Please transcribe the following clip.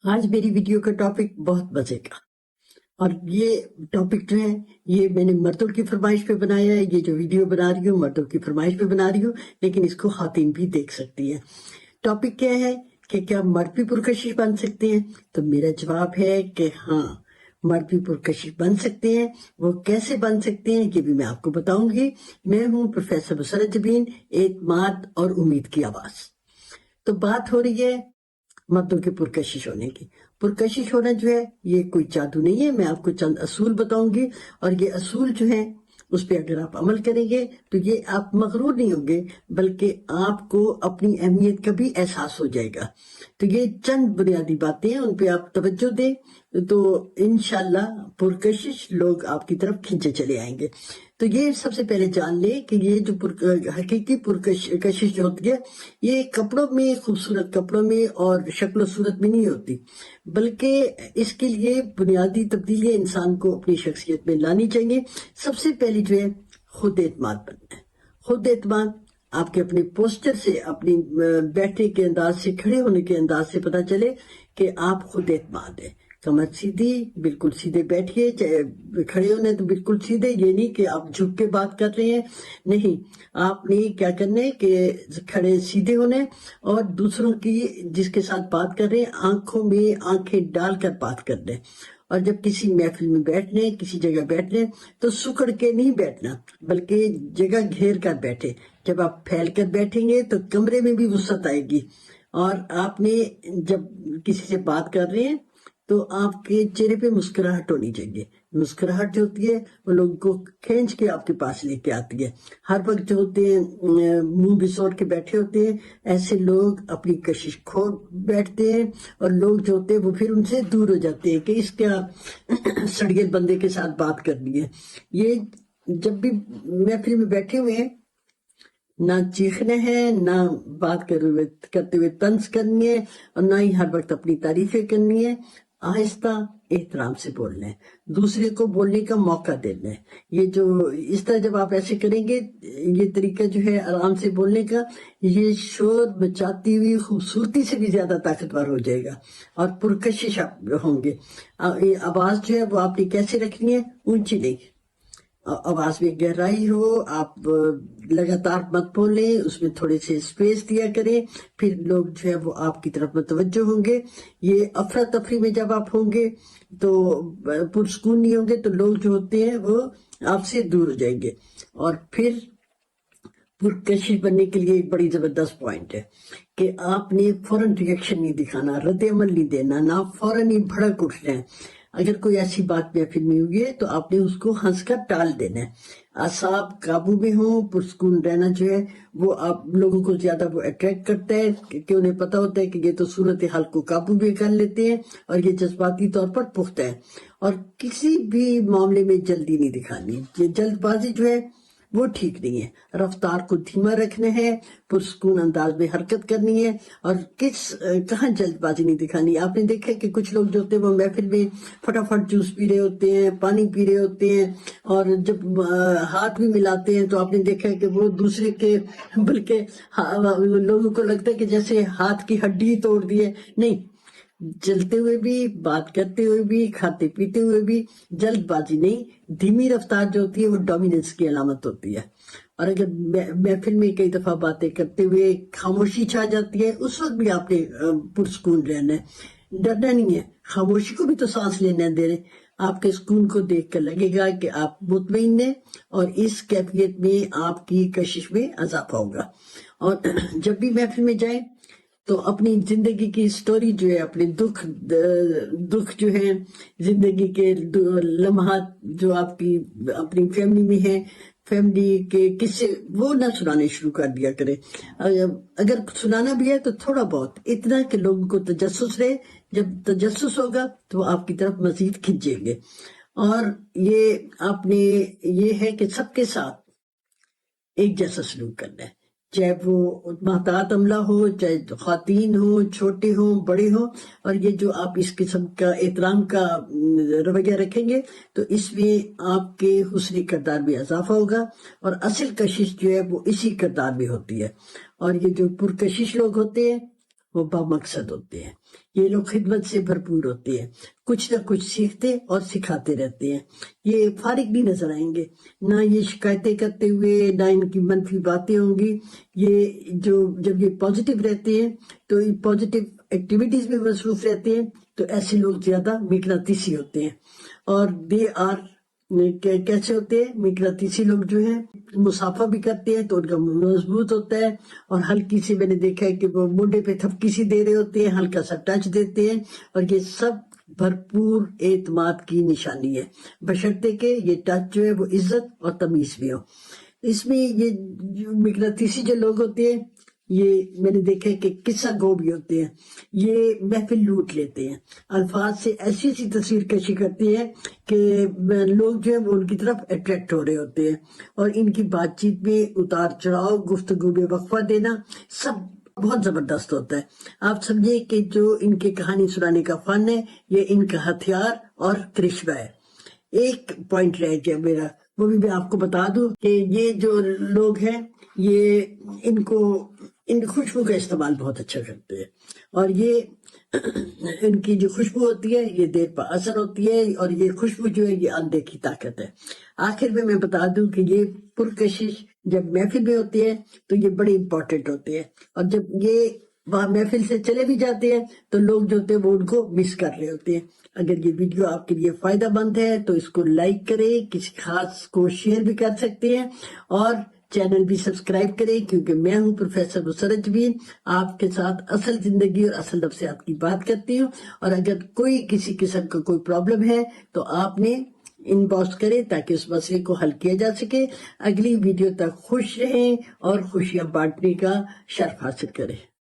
आज मेरी वीडियो का टॉपिक बहुत मजे का, और ये टॉपिक जो है ये मैंने मर्दों की फरमाइश पे बनाया है। ये जो वीडियो बना रही हूँ मर्दों की फरमाइश पे बना रही हूँ, लेकिन इसको खातिन भी देख सकती है। टॉपिक क्या है कि क्या मर्द भी पुरकशिश बन सकते हैं? तो मेरा जवाब है कि हाँ, मर्द भी पुरकशिश बन सकते हैं। वो कैसे बन सकते हैं ये भी मैं आपको बताऊंगी। मैं हूँ प्रोफेसर मुसर्रत जबीन, एतमाद और उम्मीद की आवाज। तो बात हो रही है मर्दों के पुरकशिश होने की। पुरकशिश होना जो है ये कोई जादू नहीं है। मैं आपको चंद असूल बताऊंगी, और ये असूल जो है उस पर अगर आप अमल करेंगे तो ये आप मगरूर नहीं होंगे, बल्कि आपको अपनी अहमियत का भी एहसास हो जाएगा। तो ये चंद बुनियादी बातें हैं, उन पे आप तवज्जो दें तो इंशाल्लाह पुरकशिश लोग आपकी तरफ खींचे चले आएंगे। तो ये सबसे पहले जान ले कि ये जो हकीकी पुरकशिश जो होती है ये कपड़ों में, खूबसूरत कपड़ों में और शक्ल सूरत में नहीं होती, बल्कि इसके लिए बुनियादी तब्दीलियां इंसान को अपनी शख्सियत में लानी चाहिए। सबसे पहली जो है खुद एतमाद बनना है। खुद एतमाद आपके अपने पोस्टर से, अपनी बैठने के अंदाज से, खड़े होने के अंदाज से पता चले कि आप खुद एतमाद है। कमर सीधी, बिल्कुल सीधे बैठिए, चाहे खड़े होने तो बिल्कुल सीधे। ये नहीं कि आप झुक के बात कर रहे हैं, नहीं, आपने क्या करना है कि खड़े सीधे होने, और दूसरों की जिसके साथ बात कर रहे हैं आंखों में आंखें डालकर बात करना है। और जब किसी महफिल में बैठने, किसी जगह बैठने, तो सुकड़ के नहीं बैठना, बल्कि जगह घेर कर बैठे। जब आप फैल कर बैठेंगे तो कमरे में भी वसअत आएगी। और आपने जब किसी से बात कर रहे हैं तो आपके चेहरे पे मुस्कुराहट होनी चाहिए। मुस्कुराहट जो होती है वो लोगों को खींच के आपके पास लेके आती है। हर वक्त जो होते हैं मुंह बिसोर के बैठे होते हैं, ऐसे लोग अपनी कशिश खो बैठते हैं, और लोग जो होते हैं वो फिर उनसे दूर हो जाते हैं कि इसका सड़ियल बंदे के साथ बात करनी है। ये जब भी महफिल में बैठे हुए हैं, ना चीखना है, ना बात करते हुए तंज करनी है, और ना ही हर वक्त अपनी तारीफें करनी है। आहिस्ता एहतराम से बोलना है, दूसरे को बोलने का मौका देना है। ये जो इस तरह जब आप ऐसे करेंगे, ये तरीका जो है आराम से बोलने का, ये शोर मचाती हुई खूबसूरती से भी ज्यादा ताकतवर हो जाएगा और पुरकशिश आप होंगे। ये आवाज जो है वो आपने कैसे रखनी है? ऊंची नहीं, आवाज में गहराई हो। आप लगातार मत बोले, उसमें थोड़े से स्पेस दिया करें, फिर लोग जो है वो आपकी तरफ मुतवज्जो होंगे। ये अफरा तफरी में जब आप होंगे तो पुरसकून नहीं होंगे, तो लोग जो होते हैं वो आपसे दूर हो जाएंगे। और फिर पुरकशिश बनने के लिए एक बड़ी जबरदस्त पॉइंट है कि आपने फौरन रिएक्शन नहीं दिखाना, रद्द अमल नहीं देना, ना फौरन ही भड़क उठना है। अगर कोई ऐसी बात महफिल में हुई है तो आपने उसको हंसकर टाल देना है। आसाब काबू में हो, पुरसकून रहना जो है वो आप लोगों को ज्यादा वो अट्रैक्ट करता है, क्योंकि उन्हें पता होता है कि ये तो सूरत हाल को काबू में कर लेते हैं, और ये जज्बाती तौर पर पुख्ता है। और किसी भी मामले में जल्दी नहीं दिखानी, ये जल्दबाजी जो है वो ठीक नहीं है। रफ्तार को धीमा रखना है, पुरसकून अंदाज में हरकत करनी है, और कहाँ जल्दबाजी नहीं दिखानी। आपने देखा कि कुछ लोग जो होते हैं वो महफिल में फटाफट जूस पी रहे होते हैं, पानी पी रहे होते हैं, और जब हाथ भी मिलाते हैं तो आपने देखा है कि वो दूसरे के, बल्कि लोगों को लगता है कि जैसे हाथ की हड्डी तोड़ दी है। नहीं, चलते हुए भी, बात करते हुए भी, खाते पीते हुए भी जल्दबाजी नहीं। धीमी रफ्तार जो होती है वो डोमिनेंस की अलामत होती है। और अगर महफिल में कई दफा बातें करते हुए खामोशी छा जाती है, उस वक्त भी आपने पुरसकून रहना है, डरना नहीं है। खामोशी को भी तो सांस लेने दे रहे। आपके सुकून को देखकर लगेगा कि आप मुतमईन हैं, और इस कैफियत में आपकी कशिश में इजाफा होगा। और जब भी महफिल में जाए तो अपनी जिंदगी की स्टोरी जो है, अपने दुख जो है, जिंदगी के लम्हात जो आपकी अपनी फैमिली में है, फैमिली के किस्से, वो ना सुनाने शुरू कर दिया करें। अगर सुनाना भी है तो थोड़ा बहुत, इतना कि लोगों को तजस्सुस रहे। जब तजस्सुस होगा तो वो आपकी तरफ मजीद खिंचेंगे। और ये आपने, ये है कि सबके साथ एक जैसा सलूक करना है, चाहे वो महतात अमला हो, चाहे खातीन हो, छोटे हो, बड़े हो। और ये जो आप इस किस्म का एहतराम का रवैया रखेंगे तो इसमें आपके हुस्न किरदार में इजाफा होगा, और असल कशिश जो है वो इसी किरदार में होती है। और ये जो पुरकशिश लोग होते हैं वो बामकसद होते हैं। یہ لوگ خدمت سے بھرپور ہوتے ہیں، کچھ نہ کچھ سیکھتے اور سکھاتے رہتے ہیں، یہ فارغ نہیں نظر آئیں گے، نہ یہ شکایتیں کرتے ہوئے، نہ ان کی منفی باتیں ہوں گی۔ یہ جب یہ پازیٹیو رہتے ہیں تو پازیٹیو ایکٹیویٹیز میں مصروف رہتے ہیں، تو ایسے لوگ زیادہ مقناطیسی ہوتے ہیں، اور دے آر کیسے ہوتے ہیں مقناطیسی لوگ جو ہیں، مسافہ بھی کرتے ہیں تو ان کا مضبوط ہوتا ہے، اور ہلکی سی میں نے دیکھا ہے کہ وہ موڈے پہ تھپکی سی دے رہے ہوتے ہیں، ہلکا سا ٹچ دیتے ہیں، اور یہ سب بھرپور اعتماد کی نشانی ہے، بشرطے کہ یہ ٹچ جو ہے وہ عزت اور تمیز بھی ہو۔ اس میں یہ جو مقناطیسی جو لوگ ہوتے ہیں، یہ میں نے دیکھا ہے کہ قصہ گو بھی ہوتے ہیں، یہ محفل لوٹ لیتے ہیں، الفاظ سے ایسی تصویر کشی کرتے ہیں کہ لوگ جو ہیں وہ ان کی طرف اٹریکٹ ہو رہے ہوتے ہیں، اور ان کی بات چیت میں اتار چڑھاؤ، گفتگو میں وقفہ دینا، سب بہت زبردست ہوتا ہے۔ آپ سمجھے کہ جو ان کے کہانی سنانے کا فن ہے، یہ ان کا ہتھیار اور کرشمہ ہے۔ ایک پوائنٹ رہ گیا میرا، وہ بھی میں آپ کو بتا دوں کہ یہ جو لوگ ہیں، یہ ان خوشبو کا استعمال بہت اچھا کرتے ہیں، اور یہ ان کی جو خوشبو ہوتی ہے یہ دیر پر اثر ہوتی ہے، اور یہ خوشبو جو ہے یہ اندھے کی طاقت ہے۔ آخر میں بتا دوں کہ یہ پرکشش جب محفل میں ہوتی ہے تو یہ بڑی امپورٹنٹ ہوتے ہیں، اور جب یہ وہاں محفل سے چلے بھی جاتے ہیں تو لوگ جو ہوتے ہیں وہ ان کو مس کر رہے ہوتے ہیں۔ اگر یہ ویڈیو آپ کے لیے فائدہ مند ہے تو اس کو لائک کریں، کسی خاص کو شیئر بھی کر سکتے ہیں، اور چینل بھی سبسکرائب کریں، کیونکہ میں ہوں پروفیسر مسرت جبین، آپ کے ساتھ اصل زندگی اور اصل نفسیات کی بات کرتی ہوں۔ اور اگر کوئی کسی قسم کا کوئی پرابلم ہے تو آپ نے ان باکس کریں تاکہ اس مسئلے کو حل کیا جا سکے۔ اگلی ویڈیو تک خوش رہیں اور خوشیاں بانٹنے کا شرف حاصل کریں۔